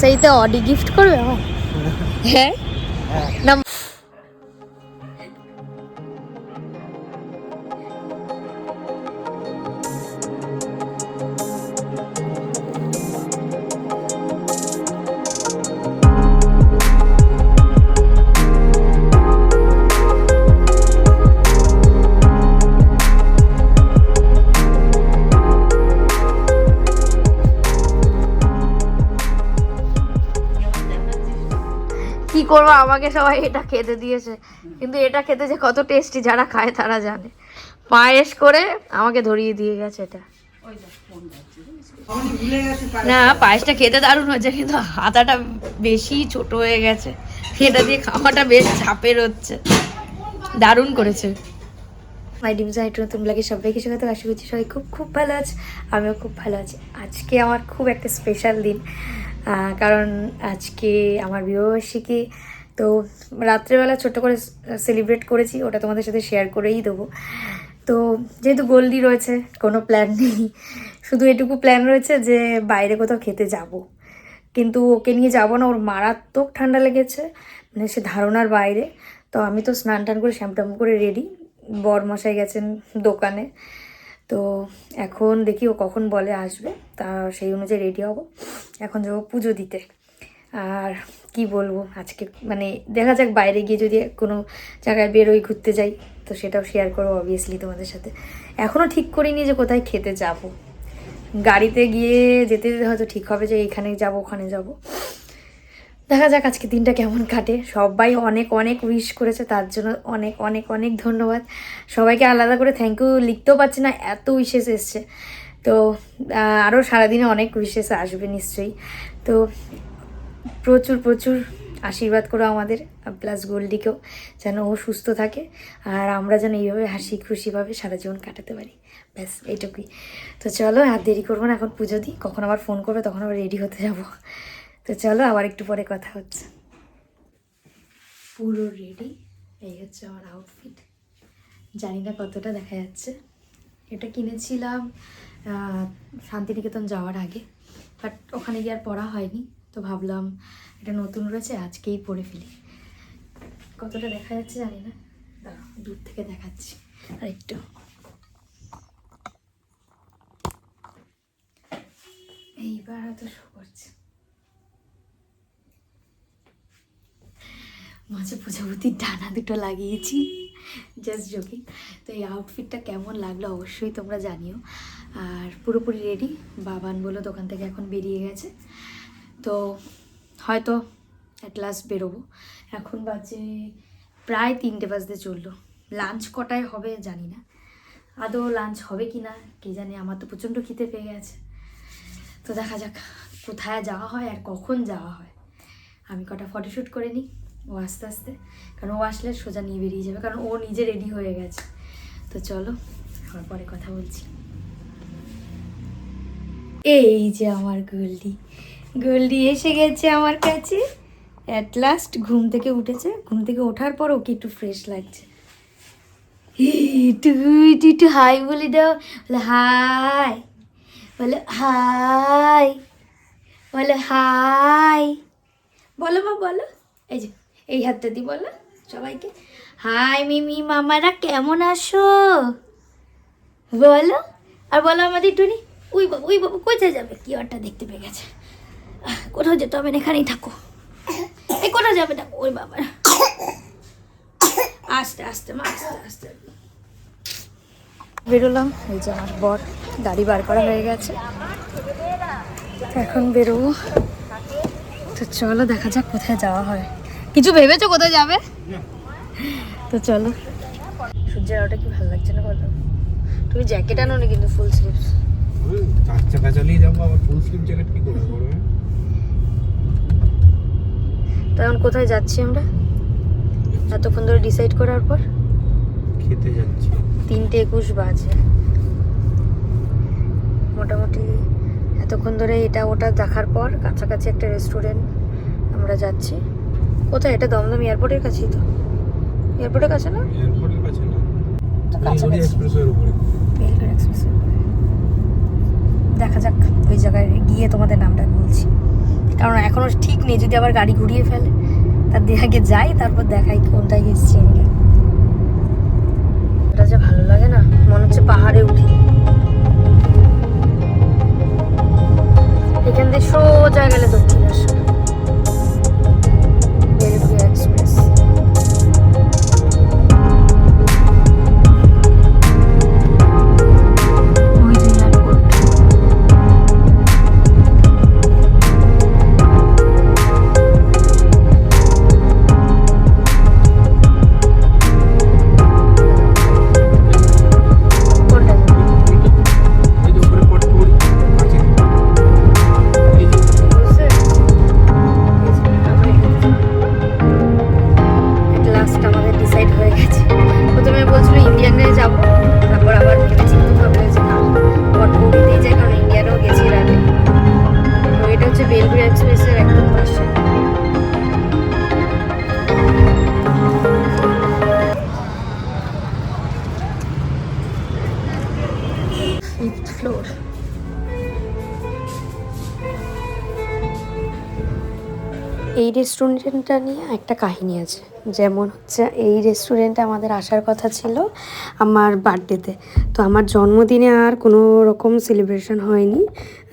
সেইটা Audi gift করবে আমার? হ্যাঁ না কি করবো, আমাকে সবাই এটা খেতে দিয়েছে, কিন্তু এটা খেতে যে কত টেস্টি যারা খায় তারা জানে। পায়েস করে আমাকে ধরিয়ে দিয়ে গেছে এটা। না পায়েসটা খেতে দারুণ হয়েছে, কিন্তু হাতাটা বেশি ছোট হয়ে গেছে, এটা দিয়ে খাওয়াটা বেশ চাপের হচ্ছে। দারুণ করেছে। মাই ডিমস একটু নতুন ব্লগে সবাইকে স্বাগত। আশা করছি সবাই খুব খুব ভালো আছে, আমিও খুব ভালো আছি। আজকে আমার খুব একটা স্পেশাল দিন, কারণ আজকে আমার বিবাহবার্ষিকী। তো রাত্রেবেলা ছোট্ট করে সেলিব্রেট করেছি, ওটা তোমাদের সাথে শেয়ার করেই দেবো। তো যেহেতু গোল্ডি রয়েছে, কোনো প্ল্যান নেই, শুধু এটুকু প্ল্যান রয়েছে যে বাইরে কোথাও খেতে যাব, কিন্তু ওকে নিয়ে যাব না, ওর মারাত্মক ঠান্ডা লেগেছে, মানে সে ধারণার বাইরে। তো আমি তো স্নান টান করে শ্যাম্পু করে রেডি, বরমশাই গেছেন দোকানে। তো এখন দেখি ও কখন বলে আসবে, তা সেই অনুযায়ী রেডি হব। এখন যাবো পুজো দিতে। আর কি বলবো, আজকে মানে দেখা যাক, বাইরে গিয়ে যদি কোনো জায়গায় বেরোই, ঘুরতে যাই, তো সেটাও শেয়ার করবো অবভিয়াসলি তোমাদের সাথে। এখনও ঠিক করিনি যে কোথায় খেতে যাব, গাড়িতে গিয়ে যেতে যেতে হয়তো ঠিক হবে যে এখানে যাব ওখানে যাব। দেখা যাক আজকে দিনটা কেমন কাটে। সবাই অনেক অনেক উইশ করেছে, তার জন্য অনেক অনেক অনেক ধন্যবাদ সবাইকে। আলাদা করে থ্যাংক ইউ লিখতেও পারছি না, এত উইশেস এসছে। তো আরও সারাদিনে অনেক উইশেস আসবে নিশ্চয়ই। তো প্রচুর প্রচুর আশীর্বাদ করো আমাদের, প্লাস গোল্ডিকেও, যেন ও সুস্থ থাকে আর আমরা যেন এইভাবে হাসি খুশিভাবে সারা জীবন কাটাতে পারি। ব্যাস এইটুকুই। তো চলো আর দেরি করবো না, এখন পুজো দিই, কখন আবার ফোন করবে তখন আবার রেডি হতে যাব। তো চলো আবার একটু পরে কথা হচ্ছে। পুরো রেডি, এই হচ্ছে আমার আউটফিট। জানি না কতটা দেখা যাচ্ছে, এটা কিনেছিলাম শান্তিনিকেতন যাওয়ার আগে, বাট ওখানে গিয়ে আর পরা হয়নি। তো ভাবলাম এটা নতুন রয়েছে, আজকেই পরে ফেলি। কতটা দেখা যাচ্ছে জানি না, দাঁড়াও দূর থেকে দেখাচ্ছি আর একটু। এইবার হয়তো শো করছে। মাঝে প্রজাপতির ডানা দুটো লাগিয়েছি, জাস্ট জোকিং। তো এই আউটফিটটা কেমন লাগলো অবশ্যই তোমরা জানিও। আর পুরোপুরি রেডি, বাবান বলে দোকান থেকে এখন বেরিয়ে গেছে। তো হয়তো অ্যাট লাস্ট বেরোবো। এখন বাজে প্রায় 3টে বাজতে চললো। লাঞ্চ কটায় হবে জানি না, আদৌ লাঞ্চ হবে কি না কে জানে। আমার তো প্রচণ্ড খিদে পেয়ে গেছে। তো দেখা যাক কোথায় যাওয়া হয় আর কখন যাওয়া হয়। আমি কটা ফটোশ্যুট করে নিই, ও আস্তে আস্তে, কারণ ও আসলে সোজা নিয়ে বেরিয়ে যাবে, কারণ ও নিজে রেডি হয়ে গেছে। তো চলো আবার পরে কথা বলছি। এই যে আমার গোল্ডি, গোল্ডি এসে গেছে আমার কাছে অ্যাট লাস্ট। ঘুম থেকে উঠেছে, ঘুম থেকে ওঠার পর ওকে একটু ফ্রেশ লাগছে। তুই একটু হাই বলে দাও, বলে হাই, বলে হাই, বলে হাই, বলো মা বলো। এই যে এই হাতটা দি বলো সবাইকে, হাই মিমি মামারা কেমন আছো বলো। আর বলো আমাদের টুনি, উই বাবু উই বাবু কোথায় যাবে, কি ওরটা দেখতে পেয়ে গেছে। কোথাও যেতে হবে না, এখানেই থাকো। এই কোথাও যাবে না, ওই বাবা আস্তে আস্তে মা আস্তে আস্তে। বেরোলাম, এই যে আমার বর, গাড়ি বার করা হয়ে গেছে, এখন বেরোবো। তো চলো দেখা যাক কোথায় যাওয়া হয়। কিছু ভেবেছো কোথায় যাবে? তো চলো। সূর্যের আলোটা কি ভালো লাগছে না বলো। তুমি জ্যাকেট আনো নি কিন্তু ফুল স্লিভস। চার চাকা চালিয়ে যাবো, আবার ফুল স্লিভ জ্যাকেট কি করে পরবে? তো এখন কোথায় যাচ্ছি আমরা এতক্ষণ ধরে ডিসাইড করার পর? খেতে যাচ্ছি। 3:21 বাজে মোটামুটি। এতক্ষণ ধরে এটা ওটা দেখার পর কাছাকাছি একটা রেস্টুরেন্ট আমরা যাচ্ছি। কোথায় এটা? দমদম এয়ারপোর্টের কাছেই তো। এয়ারপোর্টের কাছে না? এয়ারপোর্টের কাছে না, কাছাকাছি এক্সপ্রেসওয়ের উপরে। বেলঘড় এক্সপ্রেসওয়ে। দেখা যাক ওই জায়গায় গিয়ে তোমাদের নামটা বলছি। কারণ এখনো ঠিক নেই, যদি আবার গাড়ি ঘুরিয়ে ফেলে তার দিয়ে আগে যাই, তারপর দেখাই কোনটায় এসছি আমরা। এটা যে ভালো লাগে না, মনে হচ্ছে পাহাড়ে উঠি। এখান থেকে সোজা গেলে দক্ষিণেশ্বর। বেলঘরিয়া এক্সপ্রেস। এই যে উপরে পটপুরি আছে। এই যে লাস্ট আমাদের ডিসাইড হয়ে গেছে। প্রথমে বলছিল ইন্ডিয়ানে যাব, তারপর আবার ভেবে চিন্তে ভাবলে যে না, পটপুরিতেই যাই, কারণ ইন্ডিয়ানেও গেছি এর আগে। তো এটা হচ্ছে বেলঘরিয়া এক্সপ্রেসের একদম পাশে। Fifth floor. এই রেস্টুরেন্টটা নিয়ে একটা কাহিনী আছে। যেমন হচ্ছে এই রেস্টুরেন্টে আমাদের আসার কথা ছিল আমার বার্থডেতে। তো আমার জন্মদিনে আর কোনো রকম সেলিব্রেশন হয়নি,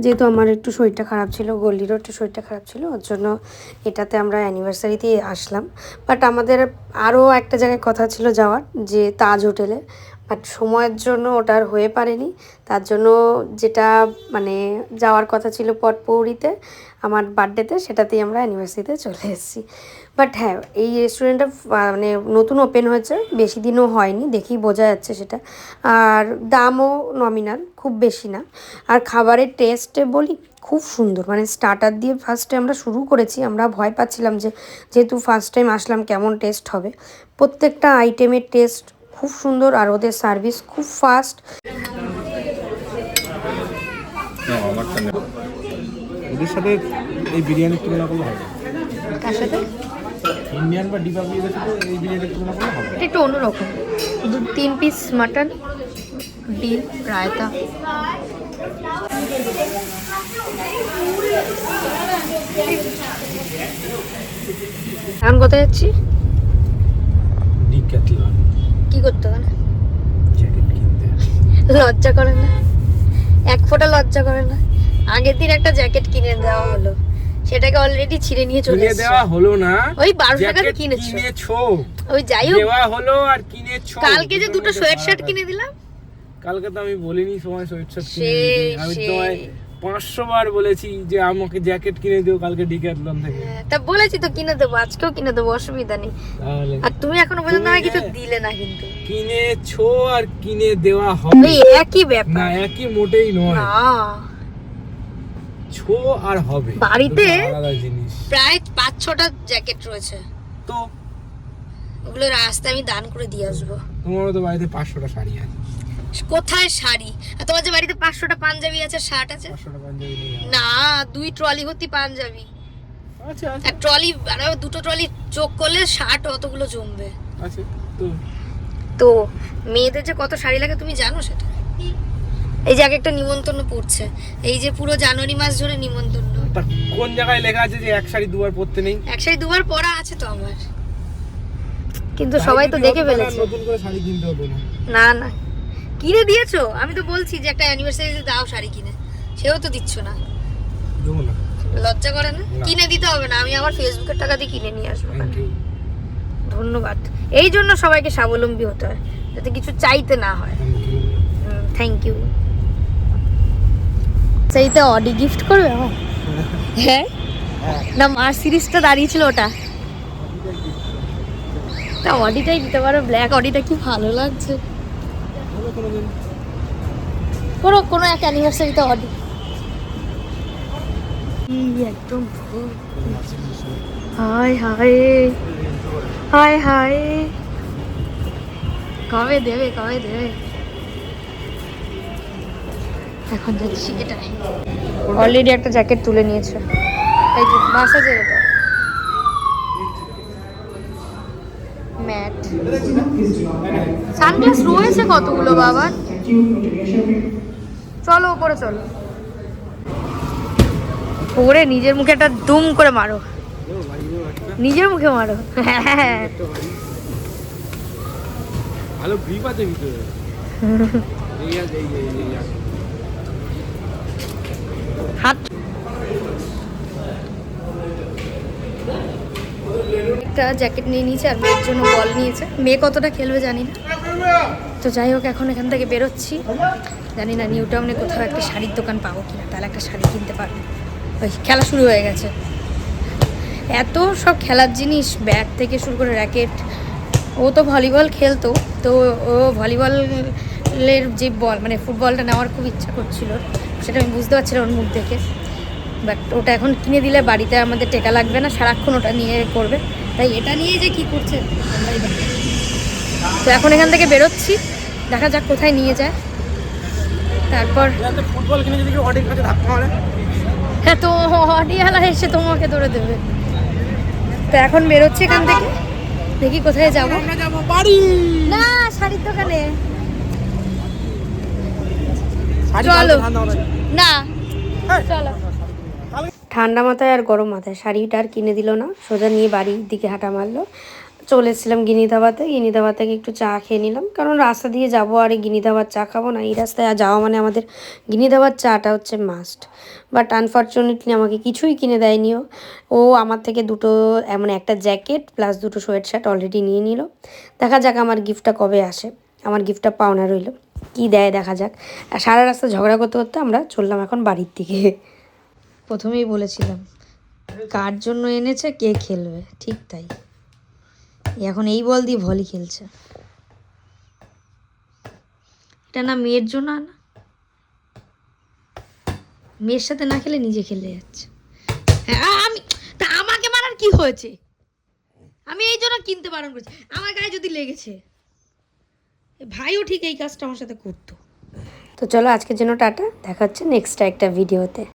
যেহেতু আমার একটু শরীরটা খারাপ ছিল, গল্লিরও একটু শরীরটা খারাপ ছিল, ওর জন্য এটাতে আমরা অ্যানিভার্সারিতেই আসলাম। বাট আমাদের আরও একটা জায়গায় কথা ছিল যাওয়ার, যে তাজ হোটেলে, বাট সময়ের জন্য ওটা আর হয়ে পারেনি। তার জন্য যেটা মানে যাওয়ার কথা ছিল পটপৌরিতে আমার বার্থডেতে, সেটাতেই আমরা অ্যানিভার্সারিতে চলে এসেছি। বাট হ্যাঁ, এই রেস্টুরেন্টটা মানে নতুন ওপেন হয়েছে, বেশি দিনও হয়নি, দেখেই বোঝা যাচ্ছে সেটা। আর দামও নমিনাল, খুব বেশি না। আর খাবারের টেস্টে বলি খুব সুন্দর, মানে স্টার্টার দিয়ে ফার্স্টে আমরা শুরু করেছি, আমরা ভয় পাচ্ছিলাম যে যেহেতু ফার্স্ট টাইম আসলাম কেমন টেস্ট হবে। প্রত্যেকটা আইটেমের টেস্ট খুব সুন্দর, আর ওদের সার্ভিস খুব ফাস্ট। ওদের সাথে এই বিরিয়ানির তুলনা করলে হবে? তার সাথে ইন্ডিয়ান বা ডিপা বিরিয়ানির সাথে এই বিরিয়ানির তুলনা করলে হবে? এটা একটু অন্যরকম। 3 পিস মাটন, ডিম, রায়তা। এখন কোথায় যাচ্ছি? ডিক্যাথলন। কি করতে হবে? জ্যাকেট কিনতে। লজ্জা করে না? এক ফোঁটা লজ্জা করে না? আগের দিন একটা জ্যাকেট কিনে দেওয়া হলো, সেটাকে অলরেডি ছিঁড়ে নিয়ে চলে এসেছে। দেওয়া হলো না, ওই 12 টাকাতে কিনেছো। ওই যাই হোক, দেওয়া হলো আর কিনেছো। কালকে যে দুটো সোয়েট শার্ট কিনে দিলাম। কালকে তো আমি বলিনি সময় সোয়েট শার্ট কিনে দিতে, আমি তোমায় 500 বার বলেছি যে আমাকে জ্যাকেট কিনে দিও কালকে ডিক্যাথলন থেকে। তা বলেছি তো কিনে দেবো, আজকেও কিনে দেবো, অসুবিধা নেই। তাহলে আর তুমি এখনো পর্যন্ত আমাকে কিছু দিলে না, কিন্তু কিনেছো আর কিনে দেওয়া হবে ওই একই ব্যাপার না, একই মোটেই নয়। না, ছো আর হবে বাড়িতে আলাদা জিনিস। প্রায় 5-6টা জ্যাকেট রয়েছে, তো ওগুলো রাস্তায় আমি দান করে দিয়ে আসবো। তোমারও তো বাড়িতে 500টা শাড়ি আছে। কোথায় শাড়ি? আর তোমার যে বাড়িতে 500টা পাঞ্জাবি আছে, শার্ট আছে 500টা পাঞ্জাবি নিয়ে যাও। না, 2 ট্রলি ভর্তি পাঞ্জাবি। আচ্ছা আচ্ছা এক ট্রলি আর 2টো ট্রলি যোগ করলে শার্ট অতগুলো জমবে। আচ্ছা। তো তো মেয়েদের যে কত শাড়ি লাগে তুমি জানো সেটা? এই যে এক একটা নিমন্ত্রণ পড়ছে, এই যে পুরো জানুয়ারি মাস ধরে নিমন্ত্রণ। তা কোন জায়গায় লেখা আছে যে এক শাড়ি দুবার পরতে নেই? এক শাড়ি দুবার পরা আছে তো আমার, কিন্তু সবাই তো দেখে ফেলেছে। নতুন করে শাড়ি কিনতে হতো না। না না, কিনে দিয়েছো। আমি তো বলছি যে একটা অ্যানিভার্সারিতে দাও শাড়ি কিনে, সেও তো দিচ্ছ না। দেবো না। লজ্জা করে না? না। কিনে দিতে হবে না, আমি আমার ফেসবুকের টাকা দিয়ে কিনে নিয়ে আসবো। Thank you. ধন্যবাদ। এই জন্য সবাইকে স্বাবলম্বী হতে হয়, যাতে কিছু চাইতে না হয়। Thank you. সেইটা অডি গিফট করবে আমার? হ্যাঁ না, মার সিরিজটা দাঁড়িয়ে ছিল ওটা, তা অডিটাই দিতে পারো। ব্ল্যাক অডিটা কি ভালো লাগছে। কোনো এক অ্যানিভার্সারিতে অডি একদম। হায় হায় হায় হায়, কবে দেবে কবে দেবে? এখন যাচ্ছি এটাই। অলরেডি একটা জ্যাকেট তুলে নিয়েছে, এই যে মাসাজের এটা ম্যাট। সানগ্লাস রয়েছে কতগুলো বাবা। চলো উপরে চলো। পরে নিজের মুখে একটা দুম করে মারো, নিজের মুখে মারো। ভালো গ্রিপ আছে ভিতরে। এই আছে, এই আছে। হাত একটা জ্যাকেট নিয়ে নিয়েছে আর মেয়ের জন্য বল নিয়েছে। মেয়ে কতটা খেলবে জানি না, তো যাই হোক এখন এখান থেকে বেরোচ্ছি। জানি না নিউ টাউনে কোথাও একটা শাড়ির দোকান পাবো কিনা, তাহলে একটা শাড়ি কিনতে পারবো। ওই খেলা শুরু হয়ে গেছে, এত সব খেলার জিনিস, ব্যাট থেকে শুরু করে র্যাকেট। ও তো ভলিবল খেলতো, তো ও ভলিবলের যে বল মানে ফুটবলটা নেওয়ার খুব ইচ্ছা করছিল, সেটা আমি বুঝতে পারছিলাম ওর মুখ দেখে। বাট ওটা এখন কিনে দিলে বাড়িতে আমাদের টেকা লাগবে না, সারাক্ষণ ওটা নিয়ে করবে। তাই এটা নিয়ে যে কি করছে আমরাই দেখি। তো এখন এখান থেকে বেরোচ্ছি, দেখা যাক কোথায় নিয়ে যায়। তারপর ফুটবল কিনে যদি কেউ অডির কাছে ধাক্কা মারে, হ্যাঁ তো অডিয়ালা এসে তোমাকে ধরে দেবে। তো এখন বেরোচ্ছি এখান থেকে, দেখি কোথায় যাবো। আমরা যাবো বাড়ি। না, শাড়ির দোকানে শাড়ি চলো। ঠান্ডা হবে। না হ্যাঁ। চলো। ঠান্ডা মাথায় আর গরম মাথায় শাড়িটা আর কিনে দিল না, সোজা নিয়ে বাড়ির দিকে হাঁটা মারলো। চলে এসেছিলাম গিনি ধাবাতে। গিনি ধাবা থেকে একটু চা খেয়ে নিলাম, কারণ রাস্তা দিয়ে যাবো আর এই গিনি ধাবার চা খাবো না। এই রাস্তায় যাওয়া মানে আমাদের গিনি ধাবার চাটা হচ্ছে মাস্ট। বাট আনফর্চুনেটলি আমাকে কিছুই কিনে দেয়নি ও। ও আমার থেকে দুটো এমন একটা জ্যাকেট প্লাস দুটো সোয়েট শার্ট অলরেডি নিয়ে নিল। দেখা যাক আমার গিফটটা কবে আসে, আমার গিফটটা পাওনা রইল, কি দেয় দেখা যাক। আর সারা রাস্তা ঝগড়া করতে করতে আমরা চললাম এখন বাড়ির দিকে। প্রথমেই বলেছিলাম কার জন্য এনেছে কে খেলবে, ঠিক তাই। এখন এই বল দিয়ে ভলি খেলছে। এটা না মেয়ের জন্য, না মেয়ের সাথে না খেলে নিজে খেলে যাচ্ছে। হ্যাঁ আমি তা আমাকে মারার কি হয়েছে, আমি এই জন্য কিনতে বারণ করেছি। আমার গায়ে যদি লেগেছে, ভাইও ঠিক এই কাজটা আমার সাথে করতো। তো চলো আজকের জন্য টাটা, দেখা হচ্ছে নেক্সট একটা ভিডিওতে।